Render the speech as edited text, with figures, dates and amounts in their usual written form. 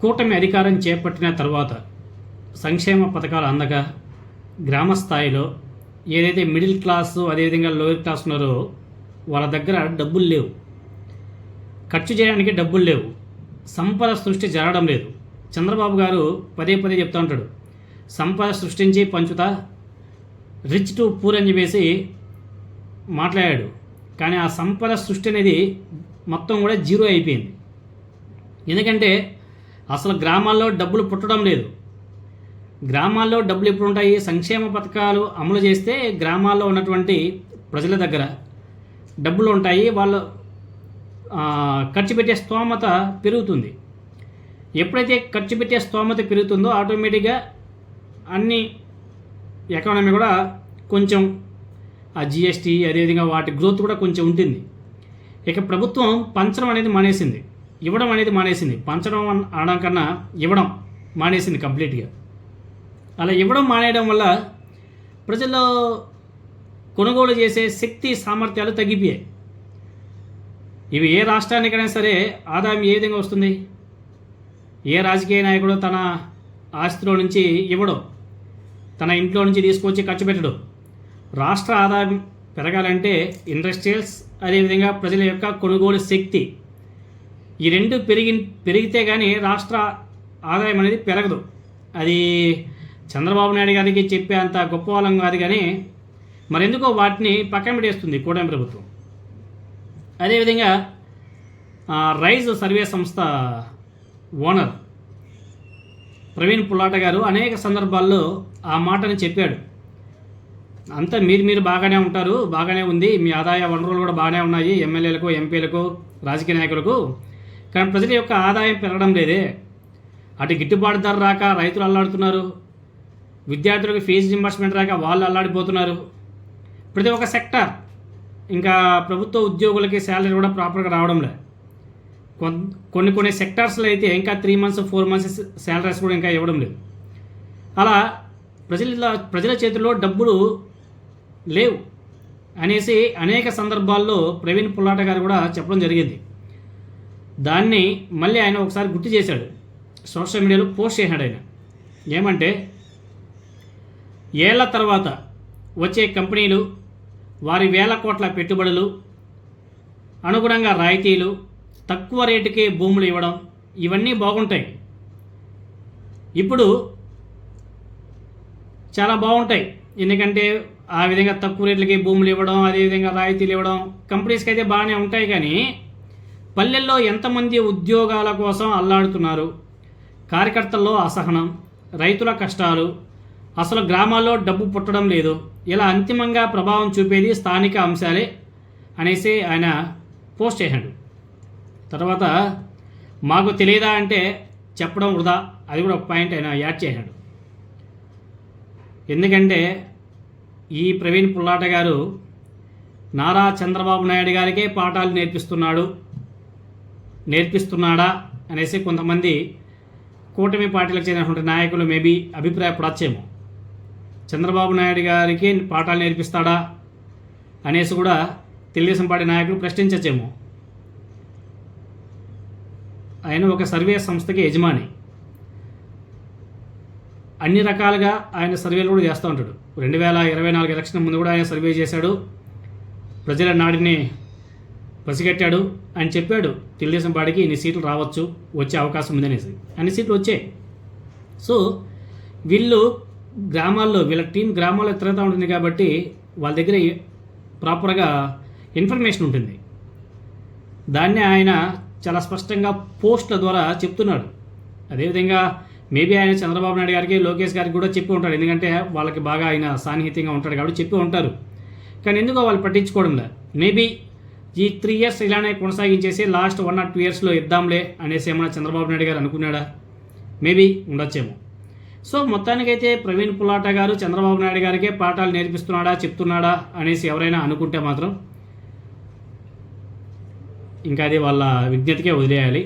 కూటమి అధికారం చేపట్టిన తర్వాత సంక్షేమ పథకాలు అందక గ్రామ స్థాయిలో ఏదైతే మిడిల్ క్లాసు అదేవిధంగా లోయర్ క్లాస్ ఉన్నారో వాళ్ళ దగ్గర డబ్బులు లేవు, ఖర్చు చేయడానికి డబ్బులు లేవు, సంపద సృష్టి జరగడం లేదు. చంద్రబాబు గారు పదే పదే చెప్తూ ఉంటాడు, సంపద సృష్టించి పంచుతా, రిచ్ టు పూర్ అని చెప్పేసి మాట్లాడాడు. కానీ ఆ సంపద సృష్టి అనేది మొత్తం కూడా జీరో అయిపోయింది. ఎందుకంటే అసలు గ్రామాల్లో డబ్బులు పుట్టడం లేదు. గ్రామాల్లో డబ్బులు ఎప్పుడు ఉంటాయి? సంక్షేమ పథకాలు అమలు చేస్తే గ్రామాల్లో ఉన్నటువంటి ప్రజల దగ్గర డబ్బులు ఉంటాయి, వాళ్ళు ఖర్చు పెట్టే స్తోమత పెరుగుతుంది. ఎప్పుడైతే ఖర్చు పెట్టే స్తోమత పెరుగుతుందో ఆటోమేటిక్గా అన్ని ఎకానమీ కూడా కొంచెం ఆ జిఎస్టీ అదేవిధంగా వాటి గ్రోత్ కూడా కొంచెం ఉంటుంది. ఇక ప్రభుత్వం పంచడం అనేది మానేసింది, ఇవ్వడం అనేది మానేసింది. పంచడం అనడం కన్నా ఇవ్వడం మానేసింది కంప్లీట్గా. అలా ఇవ్వడం మానేయడం వల్ల ప్రజల్లో కొనుగోలు చేసే శక్తి సామర్థ్యాలు తగ్గిపోయాయి. ఇవి ఏ రాష్ట్రానికైనా సరే ఆదాయం ఏ విధంగా వస్తుంది? ఏ రాజకీయ నాయకుడు తన ఆస్తిలో నుంచి ఇవ్వడం, తన ఇంట్లో నుంచి తీసుకొచ్చి ఖర్చు పెట్టడం. రాష్ట్ర ఆదాయం పెరగాలంటే ఇండస్ట్రియల్స్ అదేవిధంగా ప్రజల యొక్క కొనుగోలు శక్తి ఈ రెండు పెరిగితే కానీ రాష్ట్ర ఆదాయం అనేది పెరగదు. అది చంద్రబాబు నాయుడు గారికి చెప్పే అంత గొప్ప వాళ్ళం కాదు, కానీ మరెందుకో వాటిని పక్కన పెట్టేస్తుంది కూటమి ప్రభుత్వం. అదేవిధంగా రైజ్ సర్వే సంస్థ ఓనర్ ప్రవీణ్ పుల్లాట గారు అనేక సందర్భాల్లో ఆ మాటని చెప్పాడు. అంతా మీరు బాగానే ఉంటారు, బాగానే ఉంది, మీ ఆదాయ వనరులు కూడా బాగానే ఉన్నాయి ఎమ్మెల్యేలకు, ఎంపీలకు, రాజకీయ నాయకులకు, కానీ ప్రజల యొక్క ఆదాయం పెరగడం లేదే. అటు గిట్టుబాటు ధర రాక రైతులు అల్లాడుతున్నారు, విద్యార్థులకు ఫీజు రింబర్స్మెంట్ రాక వాళ్ళు అల్లాడిపోతున్నారు. ప్రతి ఒక్క సెక్టార్, ఇంకా ప్రభుత్వ ఉద్యోగులకి శాలరీ కూడా ప్రాపర్గా రావడం లేదు. కొన్ని సెక్టార్స్లో అయితే ఇంకా 3 months 4 months శాలరీస్ కూడా ఇంకా ఇవ్వడం లేదు. అలా ప్రజల చేతుల్లో డబ్బులు లేవు అనేసి అనేక సందర్భాల్లో ప్రవీణ్ పుల్లాట గారు కూడా చెప్పడం జరిగింది. దాన్ని మళ్ళీ ఆయన ఒకసారి గుర్తు చేశాడు, సోషల్ మీడియాలో పోస్ట్ చేశాడు. ఆయన ఏమంటే, ఏళ్ల తర్వాత వచ్చే కంపెనీలు వారి వేల కోట్ల పెట్టుబడులు, అనుగుణంగా రాయితీలు, తక్కువ రేటుకే భూములు ఇవ్వడం, ఇవన్నీ బాగుంటాయి. ఇప్పుడు చాలా బాగుంటాయి, ఎందుకంటే ఆ విధంగా తక్కువ రేట్లకి భూములు ఇవ్వడం, అదేవిధంగా రాయితీలు ఇవ్వడం కంపెనీస్కి అయితే బాగానే ఉంటాయి. కానీ పల్లెల్లో ఎంతమంది ఉద్యోగాల కోసం అల్లాడుతున్నారు, కార్యకర్తల్లో అసహనం, రైతుల కష్టాలు, అసలు గ్రామాల్లో డబ్బు పుట్టడం లేదు, ఇలా అంతిమంగా ప్రభావం చూపేది స్థానిక అంశాలే అనేసి ఆయన పోస్ట్ చేశాడు. తర్వాత మాకు తెలియదా అంటే చెప్పడం వృధా, అది కూడా ఒక పాయింట్ ఆయన యాడ్ చేశాడు. ఎందుకంటే ఈ ప్రవీణ్ పుల్లాట గారు నారా చంద్రబాబు నాయుడు గారికే పాఠాలు నేర్పిస్తున్నాడా అనేసి కొంతమంది కూటమి పార్టీలకు చెందినటువంటి నాయకులు మేబీ అభిప్రాయపడచ్చేమో. చంద్రబాబు నాయుడు గారికి పాఠాలు నేర్పిస్తాడా అనేసి కూడా తెలుగుదేశం పార్టీ నాయకులు ప్రశ్నించచ్చేమో. ఆయన ఒక సర్వే సంస్థకి యజమాని, అన్ని రకాలుగా ఆయన సర్వేలు కూడా చేస్తూ ఉంటాడు. 2024 ఎలక్షన్ ముందు కూడా ఆయన సర్వే చేశాడు, ప్రజల నాడిని పసిగట్టాడు. ఆయన చెప్పాడు తెలుగుదేశం పార్టీకి ఇన్ని సీట్లు రావచ్చు, వచ్చే అవకాశం ఉందనేసి. అన్ని సీట్లు వచ్చాయి. సో వీళ్ళు గ్రామాల్లో, వీళ్ళ టీం గ్రామాల్లో తిరుగుతూ ఉంటుంది కాబట్టి వాళ్ళ దగ్గర ప్రాపర్గా ఇన్ఫర్మేషన్ ఉంటుంది. దాన్ని ఆయన చాలా స్పష్టంగా పోస్టుల ద్వారా చెప్తున్నాడు. అదేవిధంగా మేబీ ఆయన చంద్రబాబు నాయుడు గారికి, లోకేష్ గారికి కూడా చెప్పి ఉంటాడు, ఎందుకంటే వాళ్ళకి బాగా ఆయన సాన్నిహిత్యంగా ఉంటాడు కాబట్టి చెప్పి ఉంటారు. కానీ ఎందుకో వాళ్ళు పట్టించుకోవడం లేదు. మేబీ ఈ 3 years ఇలానే కొనసాగించేసి లాస్ట్ 1 or 2 yearsలో ఇద్దాంలే అనేసి ఏమైనా చంద్రబాబు నాయుడు గారు అనుకున్నాడా? మేబీ ఉండొచ్చేమో. సో మొత్తానికైతే ప్రవీణ్ పుల్లాట గారు చంద్రబాబు నాయుడు గారికే పాఠాలు నేర్పిస్తున్నాడా, చెప్తున్నాడా అనేసి ఎవరైనా అనుకుంటే మాత్రం ఇంకా అది వాళ్ళ విజ్ఞతకే వదిలేయాలి.